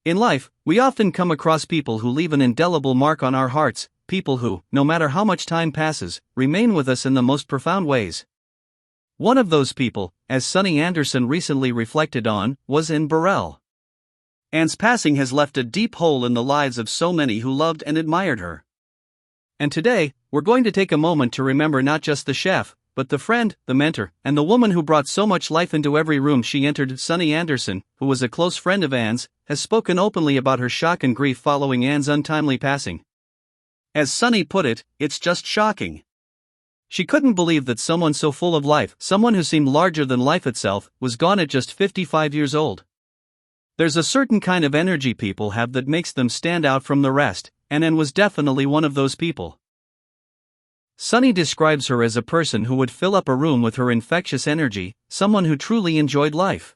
In life, we often come across people who leave an indelible mark on our hearts, people who, no matter how much time passes, remain with us in the most profound ways. One of those people, as Sunny Anderson recently reflected on, was in Burrell. Anne's passing has left a deep hole in the lives of so many who loved and admired her. And today, we're going to take a moment to remember not just the chef, but the friend, the mentor, and the woman who brought so much life into every room she entered. Sunny Anderson, who was a close friend of Anne's, has spoken openly about her shock and grief following Anne's untimely passing. As Sunny put it, "It's just shocking." She couldn't believe that someone so full of life, someone who seemed larger than life itself, was gone at just 55 years old. There's a certain kind of energy people have that makes them stand out from the rest, and Anne was definitely one of those people. Sunny describes her as a person who would fill up a room with her infectious energy, someone who truly enjoyed life.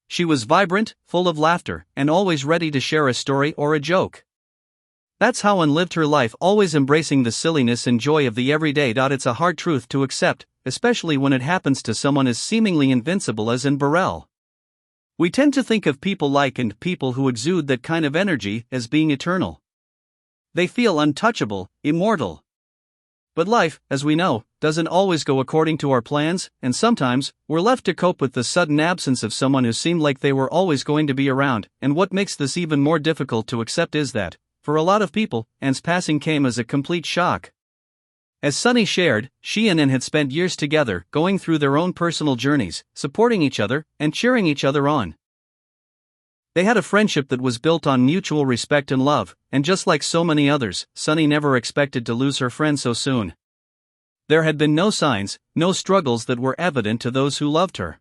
She was vibrant, full of laughter, and always ready to share a story or a joke. That's how Anne lived her life, always embracing the silliness and joy of the everyday. It's a hard truth to accept, especially when it happens to someone as seemingly invincible as Anne Burrell. We tend to think of people like and people who exude that kind of energy as being eternal. They feel untouchable, immortal. But life, as we know, doesn't always go according to our plans, and sometimes, we're left to cope with the sudden absence of someone who seemed like they were always going to be around. And what makes this even more difficult to accept is that, for a lot of people, Anne's passing came as a complete shock. As Sunny shared, she and Anne had spent years together, going through their own personal journeys, supporting each other, and cheering each other on. They had a friendship that was built on mutual respect and love, and just like so many others, Sunny never expected to lose her friend so soon. There had been no signs, no struggles that were evident to those who loved her.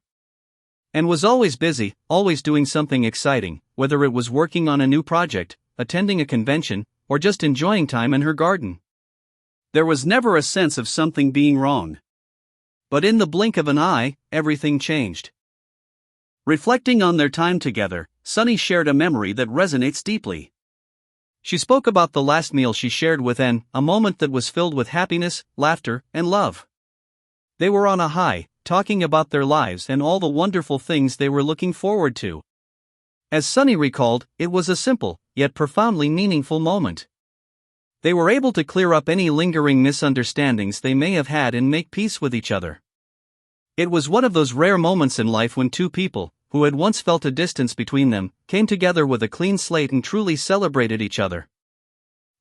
Anne was always busy, always doing something exciting, whether it was working on a new project, attending a convention, or just enjoying time in her garden. There was never a sense of something being wrong. But in the blink of an eye, everything changed. Reflecting on their time together, Sunny shared a memory that resonates deeply. She spoke about the last meal she shared with Anne, a moment that was filled with happiness, laughter, and love. They were on a high, talking about their lives and all the wonderful things they were looking forward to. As Sunny recalled, it was a simple, yet profoundly meaningful moment. They were able to clear up any lingering misunderstandings they may have had and make peace with each other. It was one of those rare moments in life when two people, who had once felt a distance between them, came together with a clean slate and truly celebrated each other.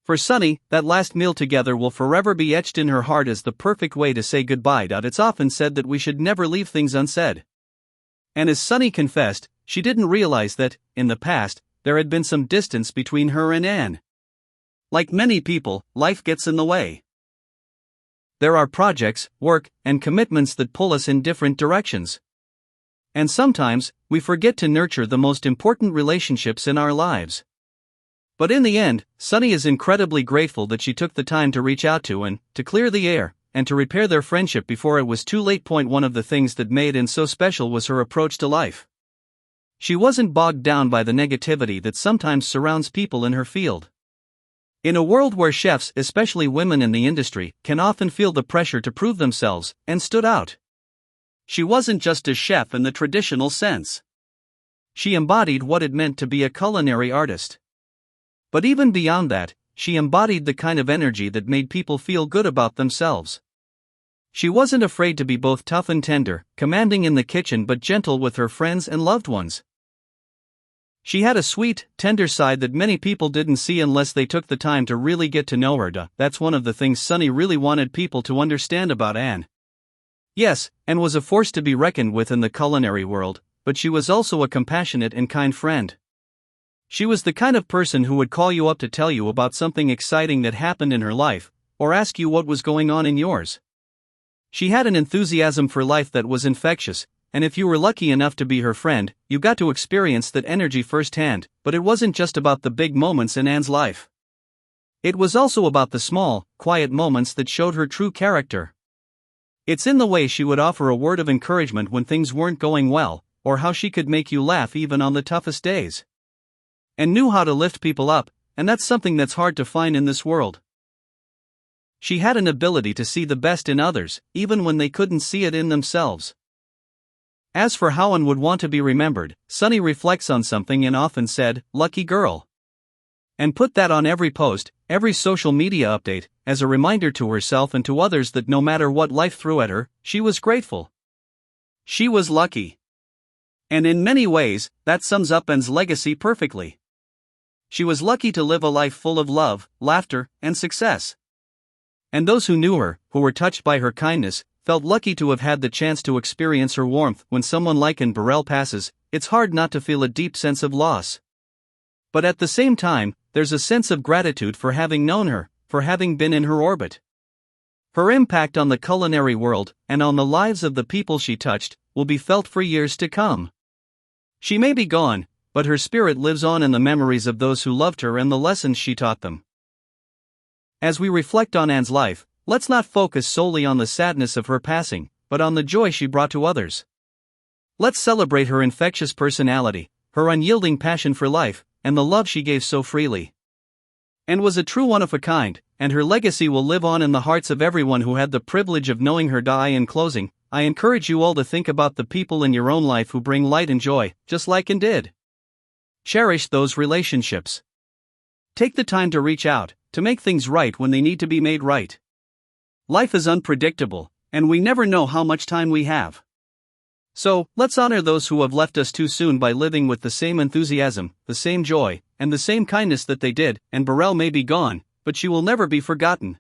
For Sunny, that last meal together will forever be etched in her heart as the perfect way to say goodbye. It's often said that we should never leave things unsaid. And as Sunny confessed, she didn't realize that, in the past, there had been some distance between her and Anne. Like many people, life gets in the way. There are projects, work, and commitments that pull us in different directions. And sometimes, we forget to nurture the most important relationships in our lives. But in the end, Sunny is incredibly grateful that she took the time to reach out to Anne, to clear the air, and to repair their friendship before it was too late. One of the things that made Anne so special was her approach to life. She wasn't bogged down by the negativity that sometimes surrounds people in her field. In a world where chefs, especially women in the industry, can often feel the pressure to prove themselves, Anne stood out. She wasn't just a chef in the traditional sense. She embodied what it meant to be a culinary artist. But even beyond that, she embodied the kind of energy that made people feel good about themselves. She wasn't afraid to be both tough and tender, commanding in the kitchen but gentle with her friends and loved ones. She had a sweet, tender side that many people didn't see unless they took the time to really get to know her. That's one of the things Sunny really wanted people to understand about Anne. Yes, Anne was a force to be reckoned with in the culinary world, but she was also a compassionate and kind friend. She was the kind of person who would call you up to tell you about something exciting that happened in her life, or ask you what was going on in yours. She had an enthusiasm for life that was infectious, and if you were lucky enough to be her friend, you got to experience that energy firsthand. But it wasn't just about the big moments in Anne's life. It was also about the small, quiet moments that showed her true character. It's in the way she would offer a word of encouragement when things weren't going well, or how she could make you laugh even on the toughest days. And knew how to lift people up, and that's something that's hard to find in this world. She had an ability to see the best in others, even when they couldn't see it in themselves. As for how one would want to be remembered, Sunny reflects on something and often said, "Lucky girl." And put that on every post, every social media update, as a reminder to herself and to others that no matter what life threw at her, she was grateful. She was lucky. And in many ways, that sums up Anne's legacy perfectly. She was lucky to live a life full of love, laughter, and success. And those who knew her, who were touched by her kindness, felt lucky to have had the chance to experience her warmth. When someone like Anne Burrell passes, it's hard not to feel a deep sense of loss. But at the same time, there's a sense of gratitude for having known her, for having been in her orbit. Her impact on the culinary world, and on the lives of the people she touched, will be felt for years to come. She may be gone, but her spirit lives on in the memories of those who loved her and the lessons she taught them. As we reflect on Anne's life, let's not focus solely on the sadness of her passing, but on the joy she brought to others. Let's celebrate her infectious personality, her unyielding passion for life, and the love she gave so freely. Anne was a true one of a kind, and her legacy will live on in the hearts of everyone who had the privilege of knowing her. In closing, I encourage you all to think about the people in your own life who bring light and joy, just like Anne did. Cherish those relationships. Take the time to reach out, to make things right when they need to be made right. Life is unpredictable, and we never know how much time we have. So, let's honor those who have left us too soon by living with the same enthusiasm, the same joy, and the same kindness that they did. And Burrell may be gone, but she will never be forgotten.